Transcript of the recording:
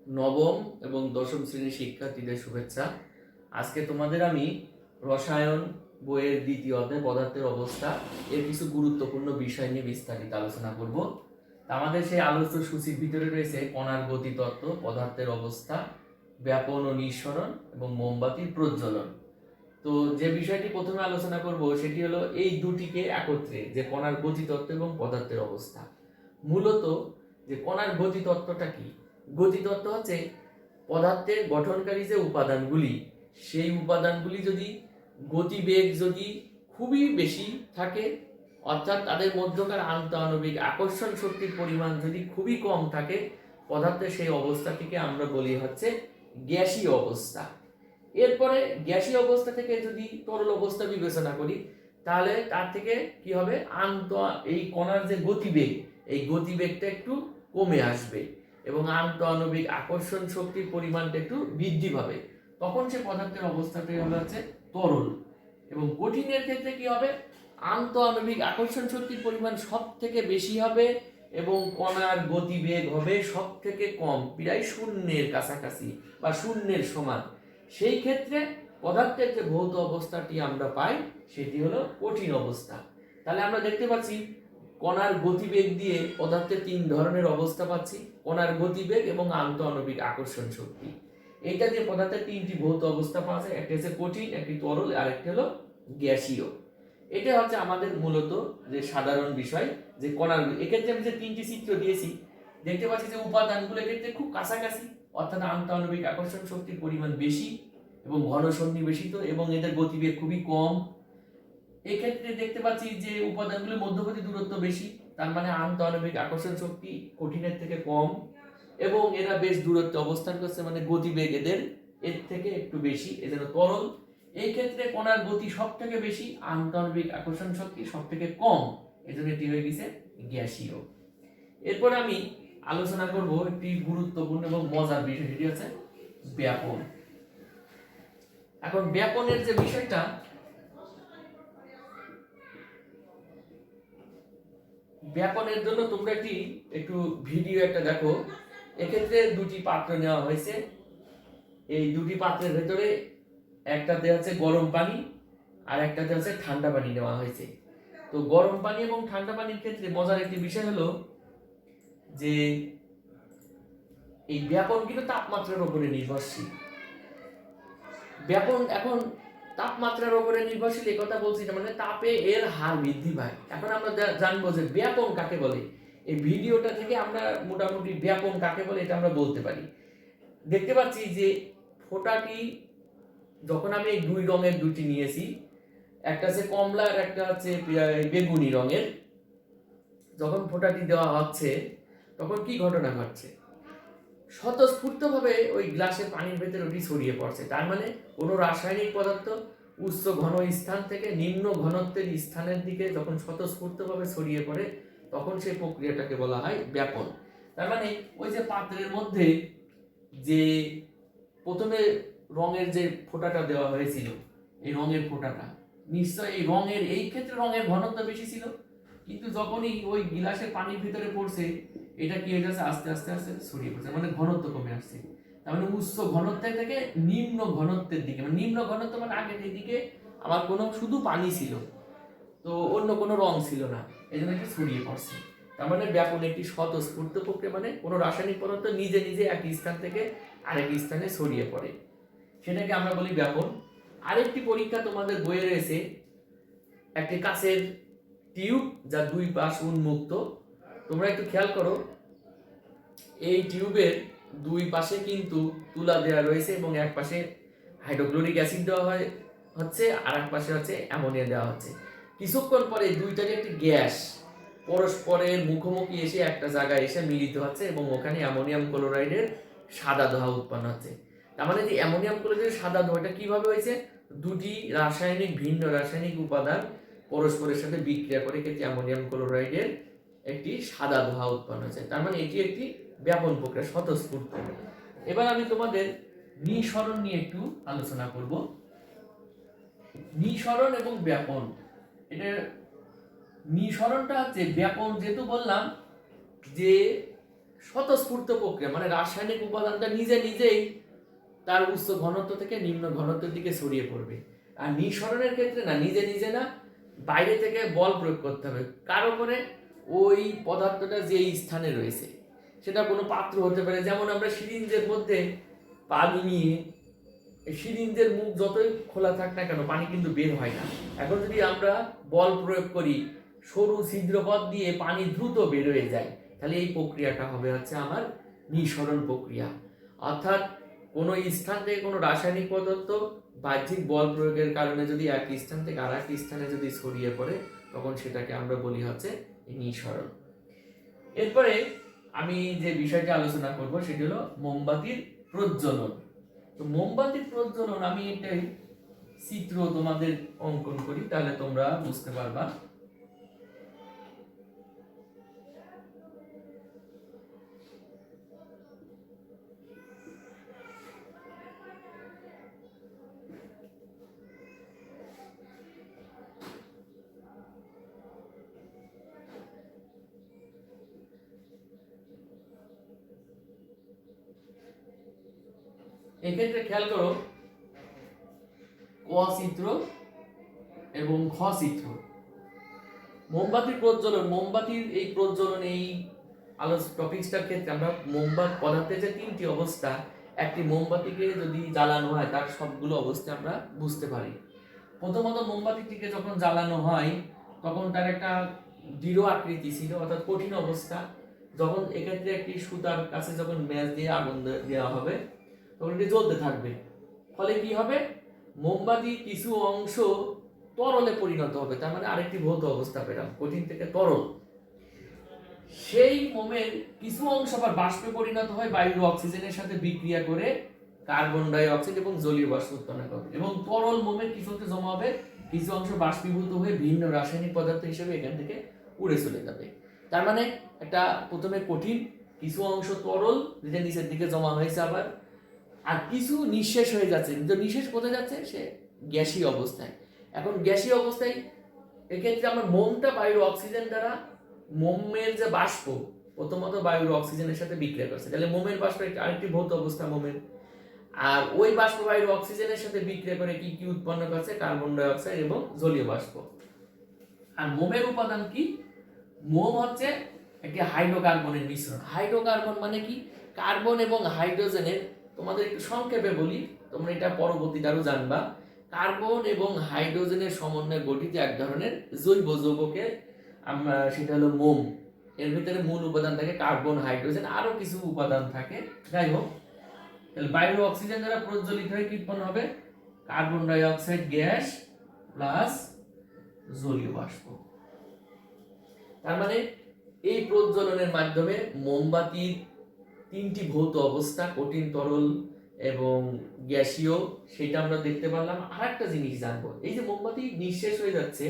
নবম এবং দশম শ্রেণীর শিক্ষার্থীদের শুভেচ্ছা। আজকে তোমাদের আমি রসায়ন বইয়ের দ্বিতীয় অধ্যায় পদার্থের অবস্থা এর কিছু গুরুত্বপূর্ণ বিষয় নিয়ে বিস্তারিত আলোচনা করব। আমাদের সেই আলোচ্য সূচির ভিতরে রয়েছে কণার গতিতত্ত্ব, পদার্থের অবস্থা, ব্যাপন ও নিঃসরণ এবং মোমবাতির প্রজ্বলন। তো যে বিষয়টি প্রথমে আলোচনা করব সেটি হলো এই দুটিকে একত্রে, যে কণার গতিতত্ত্ব এবং পদার্থের অবস্থা। মূলত যে কণার গতিতত্ত্বটা কি? গতিতত্ত্ব হচ্ছে পদার্থের গঠনকারী যে উপাদানগুলি, সেই উপাদানগুলি যদি গতিবেগ যদি খুবই বেশি থাকে, অর্থাৎ তাদের মধ্যকার আন্তঃআণবিক আকর্ষণ শক্তির পরিমাণ যদি খুবই কম থাকে, পদার্থের সেই অবস্থাটিকে আমরা বলি হচ্ছে গ্যাসীয় অবস্থা। এরপরে গ্যাসীয় অবস্থা থেকে যদি তরল অবস্থা বিবেচনা করি, তাহলে তার থেকে কি হবে, এই কণার যে গতিবেগ, এই গতিবেগটা একটু কমে আসবে এবং আন্তঃআণবিক আকর্ষণ শক্তির পরিমাণটা একটু বৃদ্ধি পাবে। তখন সে পদার্থের অবস্থাটাই হচ্ছে তরল। এবং কঠিনের ক্ষেত্রে কি হবে, আন্তঃআণবিক আকর্ষণ শক্তির পরিমাণ সব থেকে বেশি হবে এবং কণার গতিবেগ হবে সব থেকে কম, প্রায় শূন্যের কাছাকাছি বা শূন্যের সমান। সেই ক্ষেত্রে পদার্থের যে ভৌত অবস্থাটি আমরা পাই সেটি হলো কঠিন অবস্থা। তাহলে আমরা দেখতে পাচ্ছি কণার গতিবেগ দিয়ে পদার্থের তিন ধরনের অবস্থা পাচ্ছি: কণার গতিবেগ এবং আন্তঃআণবিক আকর্ষণ শক্তি। এইটা দিয়ে পদার্থের তিনটি ভৌত অবস্থা পাওয়া যায়, একটি হচ্ছে কঠিন, একটি তরল, আর একটি হলো গ্যাসীয়। এটা হচ্ছে আমাদের মূলত যে সাধারণ বিষয় যে কণার। এক্ষেত্রে আমি যে তিনটি চিত্র দিয়েছি, দেখতে পাচ্ছি যে উপাদানগুলো এক্ষেত্রে খুব কাছাকাছি, অর্থাৎ আন্তঃআণবিক আকর্ষণ শক্তির পরিমাণ বেশি এবং ঘন সন্নিবেশিত এবং এদের গতিবেগ খুবই কম। এক্ষেত্রে দেখতে পাচ্ছি যে উপাদানগুলোর মধ্যবর্তী দূরত্ব বেশি, তার মানে আন্তঃআণবিক আকর্ষণ শক্তি কঠিনের থেকে কম এবং এরা বেশ দূরত্বে অবস্থান করছে, মানে গতিবেগ এদের এর থেকে একটু বেশি, এজন্য তরল। এই ক্ষেত্রে কণার গতি সব থেকে বেশি, আন্তঃআণবিক আকর্ষণ শক্তি সব থেকে কম, এজন্য এটি হয়ে গেছে গ্যাসীয়। এরপর আমি আলোচনা করব একটি গুরুত্বপূর্ণ এবং মজার বিষয়, সেটি হচ্ছে ব্যাপন। এখন ব্যাপনের যে বিষয়টা, ব্যাপনের জন্য তোমরা একটু ভিডিও একটা দেখো। এক্ষেত্রে দুটি পাত্র নেওয়া হয়েছে। এই দুটি পাত্রের ভেতরে একটাতে আছে গরম পানি আর একটাতে আছে ঠান্ডা পানি নেওয়া হয়েছে। তো গরম পানি এবং ঠান্ডা পানির ক্ষেত্রে মজার একটি বিষয় হলো যে এই ব্যাপন কিন্তু তাপমাত্রার উপরে নির্ভরশীল। ব্যাপন এখন তাপমাত্রার উপরে নির্ভরশীল, এই কথা বলছি না, মানে তাপে এর হার বৃদ্ধি পায়। এখন আমরা জানবো যে ব্যাপন কাকে বলে। এই ভিডিওটা থেকে আমরা মোটামুটি ব্যাপন কাকে বলে এটা আমরা বলতে পারি। দেখতে পাচ্ছি যে ফোঁটাটি, যখন আমি এই দুই রঙের দুটি নিয়েছি, একটা হচ্ছে কমলা আর একটা হচ্ছে বেগুনি রঙের, যখন ফোঁটাটি দেওয়া হচ্ছে তখন কি ঘটনা ঘটছে, স্বতঃস্ফূর্তভাবে ওই গ্লাসের পানির ভেতরে ওটি ছড়িয়ে পড়ছে। তার মানে কোনো রাসায়নিক পদার্থ উচ্চ ঘন স্থান থেকে নিম্ন ঘনত্বের স্থানের দিকে যখন স্বতঃস্ফূর্তভাবে ছড়িয়ে পড়ে, তখন সেই প্রক্রিয়াটাকে বলা হয় ব্যাপন। তার মানে ওই যে পাত্রের মধ্যে যে প্রথমে রঙের যে ফোঁটাটা দেওয়া হয়েছিল, এই রঙের ফোঁটাটা নিশ্চয় এই রঙের, এই ক্ষেত্রে রঙের ঘনত্ব বেশি ছিল, কিন্তু যখনই ওই গিলাসের পানির ভিতরে পড়ছে, এটা কি হয়ে যাচ্ছে, আস্তে আস্তে আস্তে ছড়িয়ে পড়ছে, মানে ঘনত্ব কমে আসছে। তার মানে উচ্চ ঘনত্বের থেকে নিম্ন ঘনত্বের দিকে, মানে নিম্ন ঘনত্ব মানে আগের দিকে আবার কোনো শুধু পানি ছিল, তো অন্য কোনো রং ছিল না, এই জন্য একটু ছড়িয়ে পড়ছে। তার মানে ব্যাপন একটি স্বতঃস্ফূর্ত প্রক্রিয়া, মানে কোনো রাসায়নিক পদার্থ নিজে নিজে এক স্থান থেকে আরেক স্থানে ছড়িয়ে পড়ে, সেটাকে আমরা বলি ব্যাপন। আরেকটি পরীক্ষা তোমাদের বইয়ে রয়েছে, একটি কাচের টিউব যা দুই পাশ উন্মুক্ত। তোমরা একটু খেয়াল করো, এই টিউবের দুই পাশে কিন্তু তুলা দেওয়া রয়েছে এবং এক পাশে হাইড্রোক্লোরিক অ্যাসিড দেওয়া হচ্ছে আর এক পাশে হচ্ছে অ্যামোনিয়া দেওয়া হচ্ছে। কিছুক্ষণ পরে দুইটার একটি গ্যাস পরস্পরের মুখোমুখি এসে একটা জায়গায় এসে মিলিত হচ্ছে এবং ওখানে অ্যামোনিয়াম ক্লোরাইডের সাদা ধোঁয়া উৎপন্ন হচ্ছে। তার মানে যে অ্যামোনিয়াম ক্লোরাইডের সাদা ধোঁয়াটা কিভাবে হয়েছে, দুটি ভিন্ন রাসায়নিক উপাদান পরস্পরের সাথে বিক্রিয়া করে ক্ষেত্রে অ্যামোনিয়াম ক্লোরাইডের একটি সাদা ধোঁয়া উৎপন্ন হয়েছে। তার মানে এটি একটি ব্যাপন প্রক্রিয়া, স্বতঃস্ফূর্ত। এবার আমি তোমাদের নিঃসরণ নিয়ে একটু আলোচনা করব। নিঃসরণ এবং ব্যাপন, এটা নিঃসরণটা হচ্ছে ব্যাপন, যেহেতু বললাম যে স্বতঃস্ফূর্ত প্রক্রিয়া, মানে রাসায়নিক উপাদানটা নিজে নিজেই তার উচ্চ ঘনত্ব থেকে নিম্ন ঘনত্বের দিকে ছড়িয়ে পড়বে। আর নিঃসরণের ক্ষেত্রে না, নিজে নিজে না, বাইরে থেকে বল প্রয়োগ করতে হবে কার উপরে, ওই পদার্থটা যেই স্থানে রয়েছে, সেটা কোনো পাত্র হতে পারে। যেমন আমরা সিরিঞ্জের মধ্যে পানি নিয়ে, সিরিঞ্জের মুখ যতই খোলা থাক না কেন পানি কিন্তু বের হয় না। এখন যদি আমরা বল প্রয়োগ করি, সরু ছিদ্রপথ দিয়ে পানি দ্রুত বের হয়ে যায়, তাহলে এই প্রক্রিয়াটা হবে হচ্ছে আমার নিঃসরণ প্রক্রিয়া। অর্থাৎ কোনো স্থান থেকে কোনো রাসায়নিক পদার্থ বাহ্যিক বল প্রয়োগের কারণে যদি এক স্থান থেকে আর এক স্থানে যদি ছড়িয়ে পড়ে, তখন সেটাকে আমরা বলি হচ্ছে নিঃসরণ। এরপরে আমি যে বিষয়টি আলোচনা করব সেটি হলো মোমবাতির প্রজ্বলন। তো মোমবাতির প্রজ্বলন, আমি এটাই চিত্র তোমাদের অঙ্কন করি, তাহলে তোমরা বুঝতে পারবা। এক্ষেত্রে খেয়াল করো, ক চিত্র এবং খ চিত্র। মোমবাতির প্রজ্বলন, মোমবাতির এই প্রজ্বলন, এই টপিকসটার ক্ষেত্রে আমরা মোমবাতি পদার্থের যে তিনটি অবস্থা, একটি মোমবাতিকে যদি জ্বালানো হয় তার সবগুলো অবস্থা আমরা বুঝতে পারি। প্রথমত মোমবাতিটিকে যখন জ্বালানো হয় তখন তার একটা দৃঢ় আকৃতি ছিল, অর্থাৎ কঠিন অবস্থা। যখন এক্ষেত্রে একটি সুতার কাছে যখন ম্যাচ দিয়ে আগুন দেওয়া হবে তখন এটি জ্বলতে থাকবে, ফলে কি হবে, মোমবাতি কিছু অংশ তরলে পরিণত হবে, তার মানে আরেকটি ভৌত অবস্থা পেলাম, কঠিন থেকে তরল। সেই মোমের কিছু অংশ আবার বাষ্পে পরিণত হয়, বায়ুর অক্সিজেনের সাথে বিক্রিয়া করে কার্বন ডাই অক্সাইড এবং জলীয় বাষ্প উৎপন্ন করবে, এবং তরল মোমের কিছু অংশ জমা হবে, কিছু অংশ বাষ্পীভূত হয়ে ভিন্ন রাসায়নিক পদার্থ হিসেবে এখান থেকে উড়ে চলে যাবে। তার মানে একটা প্রথমে কঠিন, কিছু অংশ তরল যেটা নিচের দিকে জমা হয়েছে, আবার আর কিছু নিঃশেষ হয়ে যাচ্ছে। নিঃশেষ কোথায় যাচ্ছে, সে গ্যাসীয় অবস্থায়। এখন গ্যাসীয় অবস্থায় এক্ষেত্রে আমার মোমটা বায়ুর অক্সিজেন দ্বারা, মোমের যে বাষ্প প্রথমত বায়ুর অক্সিজেনের সাথে বিক্রিয়া করছে, তাহলে মোমের বাষ্প আরেকটি ভৌত অবস্থা মোমের, আর ওই বাষ্প বায়ুর অক্সিজেনের সাথে বিক্রিয়া করে কি কি উৎপন্ন করছে, কার্বন ডাই অক্সাইড এবং জলীয় বাষ্প। আর মোমের উপাদান কি, মোম হচ্ছে একটি হাইড্রোকার্বনের মিশ্রণ। হাইড্রোকার্বন মানে কি, কার্বন এবং হাইড্রোজেনের, তোমাদের একটু সংক্ষেপে বলি, তোমরা এটা পরবর্তীতে আরো জানবা। কার্বন এবং হাইড্রোজেনের সমন্বয়ে গঠিত এক ধরনের জৈব যৌগকে আমরা, সেটা হলো মোম। এর ভিতরে মূল উপাদান থাকে কার্বন, হাইড্রোজেন, আরো কিছু উপাদান থাকে। যাই হোক, বায়ুর অক্সিজেন দ্বারা প্রজ্বলিত হয়ে কি উৎপন্ন হবে, carbon die oxide gas plus জলীয় বাষ্প। তার মানে এই প্রজ্বলনের মাধ্যমে মোমবাতির তিনটি ভৌত অবস্থা, কঠিন, তরল এবং গ্যাসীয়, সেটা আমরা দেখতে পারলাম। আর একটা জিনিস জানবো, এই যে মোমবাতি নিঃশেষ হয়ে যাচ্ছে,